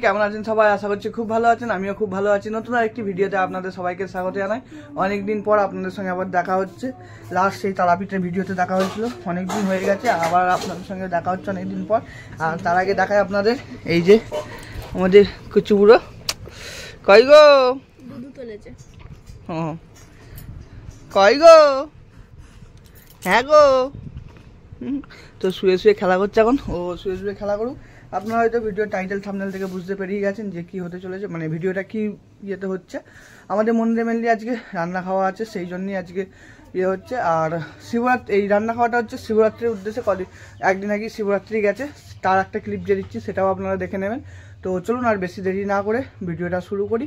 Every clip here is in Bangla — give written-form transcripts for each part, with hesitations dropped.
কেমন আছেন সবাই? আশা করছি খুব ভালো আছেন। আমিও খুব ভালো আছি। নতুন আরেকটি ভিডিওতে আপনাদের সবাইকে স্বাগত জানাই। অনেকদিন পর আপনাদের সঙ্গে আবার দেখা হচ্ছে। লাস্ট সেই তারাপীঠের ভিডিওতে দেখা হয়েছিল, অনেকদিন হয়ে গেছে। আবার আপনাদের সঙ্গে দেখা হচ্ছে অনেকদিন পর। আর তার আগে দেখায় আপনাদের এই যে আমাদের কুচুবুড়ো কই গো কই গো, হ্যাঁ গো। তো শুয়ে শুয়ে খেলা করছে এখন। ও শুয়ে শুয়ে খেলা করুক। আপনারা হয়তো ভিডিও টাইটেল থাম্বনেল থেকে বুঝতে পেরিয়ে গেছেন যে কি হতে চলেছে, মানে ভিডিওটা কি ইয়েতে হচ্ছে। আমাদের মন্দিরে মেনলি আজকে রান্না খাওয়া আছে, সেই জন্যই আজকে ইয়ে হচ্ছে। আর শিবরাত্রি, এই রান্না খাওয়াটা হচ্ছে শিবরাত্রির উদ্দেশ্যে। একদিন আগে শিবরাত্রি গেছে, তার একটা ক্লিপ যে দিচ্ছি সেটাও আপনারা দেখে নেবেন। তো চলুন আর বেশি দেরি না করে ভিডিওটা শুরু করি।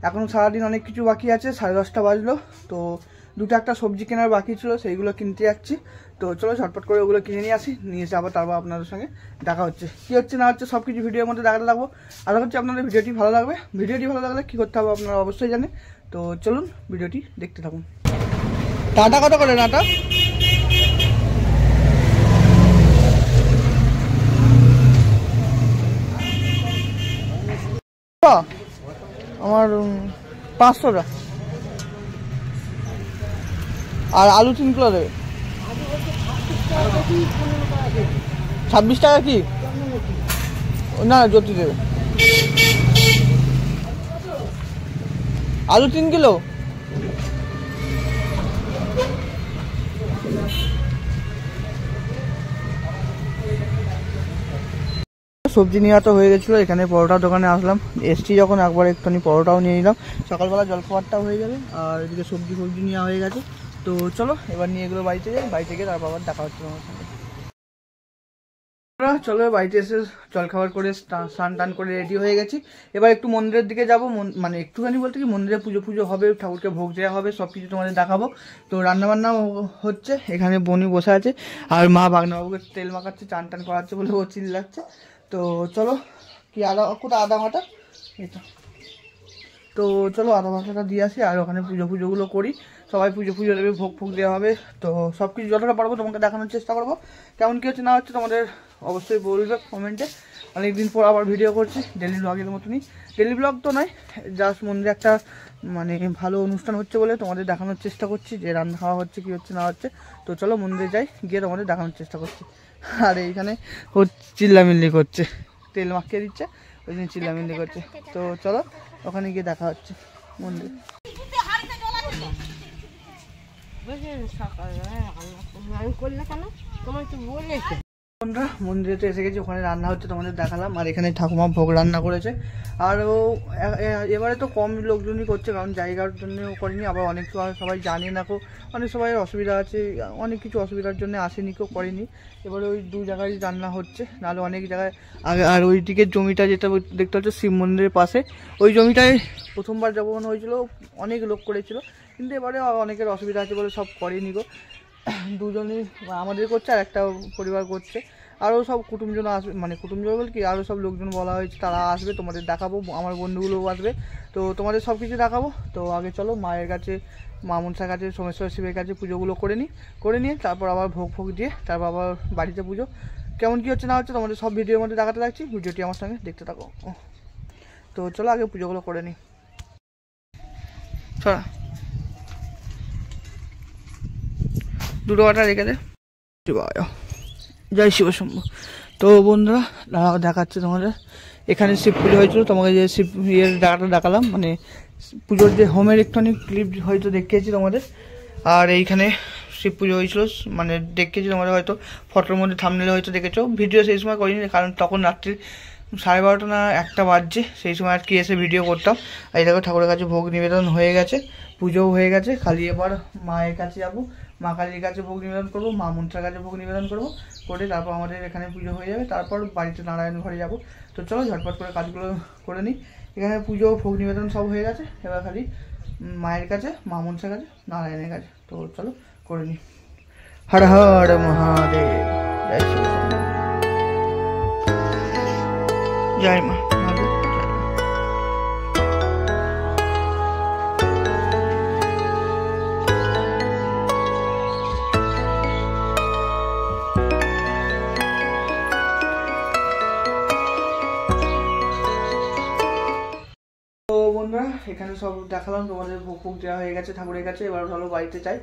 এখনও সারাদিন অনেক কিছু বাকি আছে, 10:30 বাজলো। তো দুটো একটা সবজি কেনার বাকি ছিল, সেইগুলো কিনতে যাচ্ছি। তো চলো ঝটপট করে ওগুলো কিনে নিয়ে আসি, নিয়ে এসে আবার তারপর আপনাদের সঙ্গে দেখা হচ্ছে। কী হচ্ছে না হচ্ছে সব কিছু ভিডিওর মধ্যে দেখাতে লাগবো। আশা করছি আপনাদের ভিডিওটি ভালো লাগবে। ভিডিওটি ভালো লাগলে কী করতে হবে আপনারা অবশ্যই জানেন। তো চলুন ভিডিওটি দেখতে থাকুন। টাটা কত করে টাটা? আমার 500 টাকা। আর আলু 3 কিলো দেবে। 26 টাকা কি না, জ্যোতি দেবে। আলু 3 কিলো। সবজি নেওয়া তো হয়ে গেছিলো। এখানে পরোটার দোকানে আসলাম, এসছি যখন একবার একটুখানি পরোটাও নিয়ে নিলাম। সকালবেলা জলখাবারটাও হয়ে যাবে, আর এদিকে সবজি নেওয়া হয়ে গেছে। তো চলো এবার নিয়ে এগুলো বাড়িতে যাই, বাড়িতে গিয়ে তারপর আবার দেখা হচ্ছে আমার সঙ্গে। চলো বাড়িতে এসে জলখাবার করে স্নান টান করে রেডি হয়ে গেছি। এবার একটু মন্দিরের দিকে যাবো, মানে একটুখানি বলতে কি মন্দিরে পুজো হবে, ঠাকুরকে ভোগ দেওয়া হবে, সব কিছু তোমাদের দেখাবো। তো রান্নাবান্না হচ্ছে, এখানে বনি বসে আছে আর মা বাগনাবাবুকে তেল মাখাচ্ছে, চান টান করাচ্ছে বলে ও চিল্লাচ্ছে। তো চলো কি কোথাও আদা মাটা এটা। তো চলো আদা মাথাটা দিয়ে আসি, আর ওখানে পুজোগুলো করি। সবাই পুজো দেবে, ভোগ দেওয়া হবে। তো সব কিছু যতটা পারবো তোমাকে দেখানোর চেষ্টা করবো। কেমন কী হচ্ছে না হচ্ছে তোমাদের অবশ্যই বলবে কমেন্টে। অনেকদিন পর আবার ভিডিও করছি, ডেলি ব্লগের মতনই। ডেলি ব্লগ তো নয়, জাস্ট মন্দিরে একটা মানে ভালো অনুষ্ঠান হচ্ছে বলে তোমাদের দেখানোর চেষ্টা করছি যে রান্না খাওয়া হচ্ছে, কী হচ্ছে না হচ্ছে। তো চলো মন্দিরে যাই, গিয়ে তোমাদের দেখানোর চেষ্টা করছি। আর এইখানে ও চিল্লামিল্লি করছে, তেল মাখিয়ে দিচ্ছে, ওই জন্য চিল্লামিল্লি করছে। তো চলো ওখানে গিয়ে দেখা হচ্ছে মন্দিরে। বন্ধুরা মন্দিরে তো এসে গেছি, ওখানে রান্না হচ্ছে তোমাদের দেখালাম। আর এখানে ঠাকুমা ভোগ রান্না করেছে। আর ও এবারে তো কম লোকজনই করছে, কারণ জায়গার জন্য করেনি। আবার অনেক সবাই জানে না, অনেক সবাই অসুবিধা আছে, অনেক কিছু অসুবিধার জন্য আসেনি, কেউ করেনি। এবারে ওই 2 জায়গায় রান্না হচ্ছে, নাহলে অনেক জায়গায় আগে। আর ওই দিকের জমিটা যেটা দেখতে হচ্ছে শিব মন্দিরের পাশে, ওই জমিটায় প্রথমবার যখন হয়েছিল অনেক লোক করেছিল, কিন্তু এবারে অনেকের অসুবিধা আছে বলে সব করেনি গো। দুজনই আমাদের করছে আর একটা পরিবার করছে। আরও সব কুটুমজন আসবে, মানে কুটুমজন বল কি আরও সব লোকজন বলা হয়েছে, তারা আসবে, তোমাদের দেখাবো। আমার বন্ধুগুলোও আসবে, তো তোমাদের সব কিছু দেখাবো। তো আগে চলো মায়ের কাছে, মা মনসার কাছে, সোমেশ্বর শিবের কাছে পুজোগুলো করে নিয়ে তারপর আবার ভোগ দিয়ে তারপর আবার বাড়িতে পুজো। কেমন কী হচ্ছে না হচ্ছে তোমাদের সব ভিডিওর মধ্যে দেখাতে থাকছি, ভিডিওটি আমার সঙ্গে দেখতে থাকো। তো চলো আগে পুজোগুলো করে নিই। চলো দুটো কাটা রেখে দে। জয় শিব শম্ভু। তো বন্ধুরা দেখাচ্ছে তোমাদের, এখানে শিব পুজো হয়েছিল। তোমাকে যে শিব জায়গাটা দেখালাম, মানে পুজোর যে হোমের একটুখানি ক্লিপ হয়তো দেখিয়েছি তোমাদের। আর এইখানে শিব পুজো হয়েছিল, মানে দেখিয়েছি তোমাদের, হয়তো ফটোর মধ্যে থাম্বনেলে হয়তো দেখেছো। ভিডিও সেই সময় করিনি, কারণ তখন রাত্রি 12:30 না 1টা বাজছে, সেই সময় আর কি এসে ভিডিও করতাম। এই দেখো ঠাকুরের কাছে ভোগ নিবেদন হয়ে গেছে, পুজোও হয়ে গেছে। খালি এবার মায়ের কাছে যাবো, মা কালীর কাছে ভোগ নিবেদন করবো, মা মনসার কাছে ভোগ নিবেদন করবো, করে তারপর আমাদের এখানে পুজো হয়ে যাবে। তারপর বাড়িতে নারায়ণ ঘরে যাবো। তো চলো ঝটপট করে কাজগুলো করে নিই। এখানে পুজো ভোগ নিবেদন সব হয়ে গেছে, এবার খালি মায়ের কাছে, মা মনসার কাছে, নারায়ণের কাছে। তো চলো করে নিই। হর হর মহাদেব, জয় শ্রী জয় মা। বন্ধুরা এখানে সব দেখালাম তোমাদের, ভোগ ভোগ দেওয়া হয়ে গেছে ঠাকুরের কাছে। এবার ভালো বাড়িতে যাই।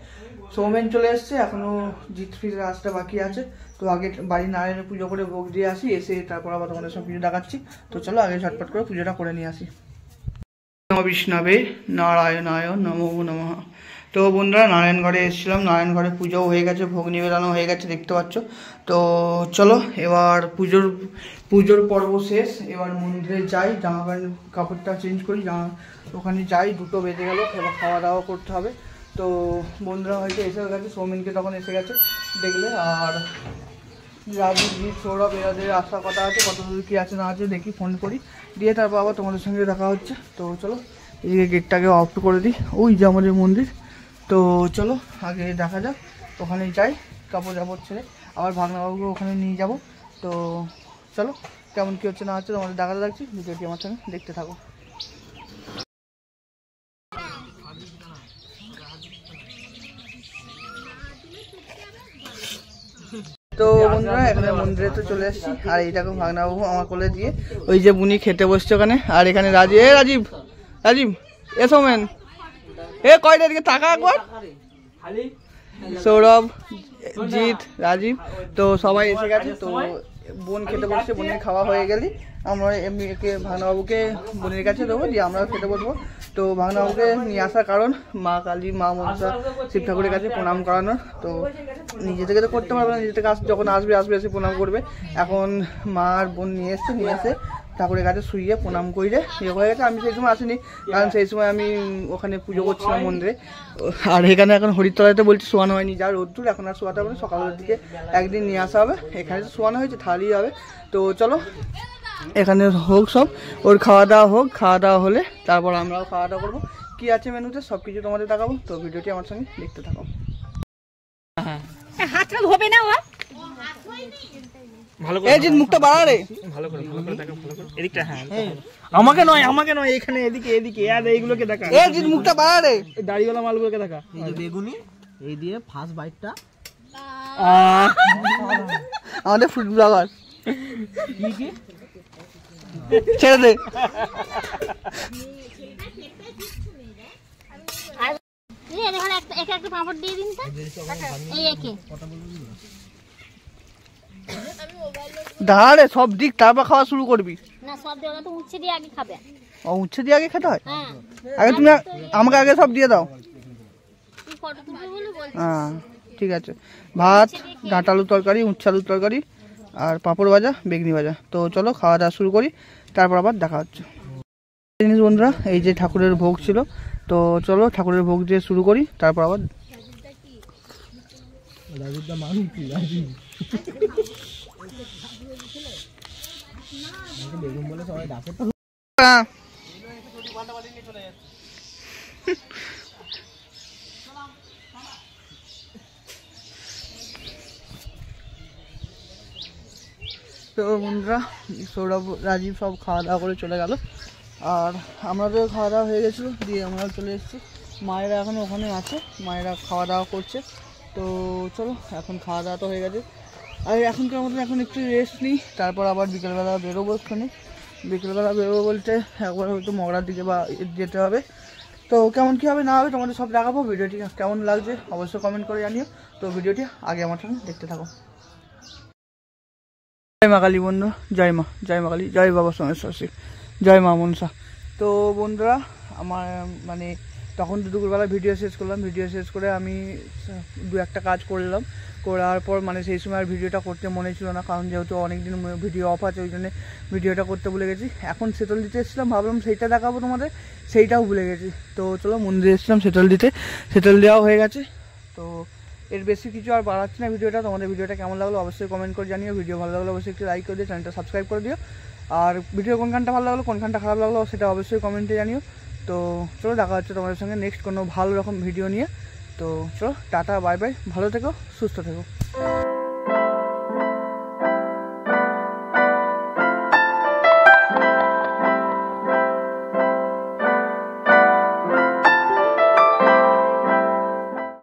সৌমেন চলে এসছে, এখনো জিৎ ফিরে আসতে বাকি আছে। তো আগে বাড়ি নারায়ণের পুজো করে ভোগ দিয়ে আসি, এসে তারপর আবার তোমাদের সব কিছু দেখাচ্ছি। তো চলো আগে ঝটপট করে পুজোটা করে নিয়ে আসি। নমঃ বিষ্ণবে নারায়ণায় নমো নমঃ। তো বন্ধুরা নারায়ণ ঘরে এসেছিলাম, নারায়ণ ঘরে পুজোও হয়ে গেছে, ভোগ নিবেদনও হয়ে গেছে, দেখতে পাচ্ছ। তো চলো এবার পুজোর পর্ব শেষ। এবার মন্দিরে যাই, জামা প্যান্ট কাপড়টা চেঞ্জ করি, ওখানে যাই। 2টো বেজে গেল, এবার খাওয়া দাওয়া করতে হবে। তো বন্ধুরা হয়তো এসে গেছে, সৌমেনকে তখন এসে গেছে দেখলে। আর রাজীব, জিৎ, সৌরভ এদের আসার কথা আছে, কত দূর কী আছে না আছে দেখি, ফোন করি, দিয়ে তারপর আবার তোমাদের সঙ্গে দেখা হচ্ছে। তো চলো এই গেটটাকে অফ করে দিই, ওই যে আমাদের মন্দির। তো চলো আগে দেখা যাক, ওখানে যাই, কাপড় জাপড় ছেড়ে আবার ভাগনাবাবুকে ওখানে নিয়ে যাব। তো চলো কেমন কী হচ্ছে না হচ্ছে তোমাদের দেখাতে থাকছি, ভিডিওটি আমার সঙ্গে দেখতে থাকো। তো বন্ধুরা এখানে মন্দিরে তো চলে এসেছি, আর এই দেখো ভাগনাবাবু আমার কোলে দিয়ে, ওই যে বুনি খেতে বসছে ওখানে। আর এখানে রাজীব এ সৌমেন এ কয়টা দিকে টাকা একবার, সৌরভ, জিৎ, রাজীব, তো সবাই এসে গেছে। তো বোন খেতে বসছে, বোনের খাওয়া হয়ে গেলে আমরা এমনি ভাগনাবাবুকে বোনের কাছে দেবো, দিয়ে আমরা খেতে বসবো। তো ভাগনাবাবুকে নিয়ে আসার কারণ মা কালী, মা মনসা, শিব ঠাকুরের কাছে প্রণাম করানোর। তো নিজে থেকে তো করতে পারবে না, নিজে থেকে যখন আসবে এসে প্রণাম করবে। এখন মা আর বোন নিয়ে এসে ঠাকুরের কাছে শুইয়ে প্রণাম করে ইয়ে হয়ে গেছে। আমি সেই সময় আসিনি, কারণ সেই সময় আমি ওখানে পুজো করছিলাম মন্দিরে। আর এখানে এখন হরিতলাতে বলছি শোয়ানো হয়নি, যা রোদ্দুর, এখন আর শোয়াতে হবে না, সকালের দিকে একদিন নিয়ে আসা হবে। এখানে তো শোয়ানো হয়েছে, থালিই হবে। তো চলো এখানে হোক সব, ওর খাওয়া দাওয়া হোক, খাওয়া দাওয়া হলে তারপর আমরাও খাওয়া দাওয়া করবো। কী আছে মেনুতে সব কিছু তোমাদের দেখাবো। তো ভিডিওটি আমার সঙ্গে দেখতে থাকো। হাতটা ধোবে না ও, ভালো করে মুখটা বাড়া রে, ভালো করে দেখো, ভালো করে এদিকটা। হ্যাঁ আমাকে নয় এখানে, এদিকে আর এইগুলোকে দেখা। এই যে মুখটা বাড়া রে, দাড়িওয়ালা মালগুলোকে দেখা। এই যে বেগুনি, এই দিয়ে ফার্স্ট বাইটটা আমাদের ফুড ব্লগার কি ছেড়ে দে। একটা পাঁপড় দিয়ে দিন তো, এই একে দাঁড়ারে সব দিক, তারপর খাওয়া শুরু করবি না, সব দেওয়া তো উচ্ছে দিয়ে আগে খাবে। ও উচ্ছে দিয়ে আগে খেতে হয়? হ্যাঁ আগে তুমি আমাকে আগে সব দিয়ে দাও। তুই ফটো তুলবে বলে বলছিস। হ্যাঁ ঠিক আছে, ভাত, ডাঁটা আলুর তরকারি, উচ্ছে আলুর তরকারি, আর পাঁপড় ভাজা, বেগনি ভাজা। তো চলো খাওয়া দাওয়া শুরু করি, তারপর আবার দেখা হচ্ছে। জিনিস বন্ধুরা, এই যে ঠাকুরের ভোগ ছিল, তো চলো ঠাকুরের ভোগ দিয়ে শুরু করি, তারপর আবার বেগুন বলে সবাই ডাকে। তো বন্ধুরা সৌরভ, রাজীব সব খাওয়া দাওয়া করে চলে গেল, আর আমাদের খাওয়া দাওয়া হয়ে গেছিলো, দিয়ে আমরা চলে এসেছি। মায়েরা এখন ওখানে আছে, মায়েরা খাওয়া দাওয়া করছে। তো চলো এখন খাওয়া দাওয়া তো হয়ে গেছে, আর এখনকার মতন এখন একটু রেস্ট নিই, তারপর আবার বিকেলবেলা বেরোবো। এখানে বিকেলবেলা বেরোবো বলতে একবার হয়তো মগরার দিকে বা যেতে হবে। তো কেমন কী হবে না হবে তোমাদের সব দেখাবো। ভিডিওটি কেমন লাগছে অবশ্যই কমেন্ট করে জানিও। তো ভিডিওটি আগে আমার সঙ্গে দেখতে থাকো। জয় মা কালী বন্ধু, জয় মা কালী, জয় বাবা সোমেশ্বর শিব, জয় মা মনসা। তো বন্ধুরা আমার মানে তখন দুপুরবেলা ভিডিও শেষ করলাম, ভিডিও শেষ করে আমি 2-1টা কাজ করলাম, করার পর মানে সেই সময় আর ভিডিওটা করতে মনে ছিল না, কারণ যেহেতু অনেকদিন ভিডিও অফ আছে, ওই জন্য ভিডিওটা করতে ভুলে গেছি। এখন সেটল দিতে এসেছিলাম, ভাবলাম সেইটা দেখাবো তোমাদের, সেইটাও ভুলে গেছি। তো চলো মন্দিরে এসেছিলাম সেটল দিতে, সেটল দেওয়াও হয়ে গেছে। তো এর বেশি কিছু আর বাড়াচ্ছি না ভিডিওটা। তোমাদের ভিডিওটা কেমন লাগলো অবশ্যই কমেন্ট করে জানিও, ভিডিও ভালো লাগলো অবশ্যই একটু লাইক করে দিও, চ্যানেলটা সাবস্ক্রাইব করে দিও। আর ভিডিও কোনখানটা ভালো লাগলো কোনখানটা খারাপ লাগলো সেটা অবশ্যই কমেন্টে জানিও। তো চলো দেখা হচ্ছে তোমাদের সঙ্গে নেক্সট কোনো ভালো রকম ভিডিও নিয়ে। তো চলো টাটা বাই বাই, ভালো থেকো সুস্থ থেকো।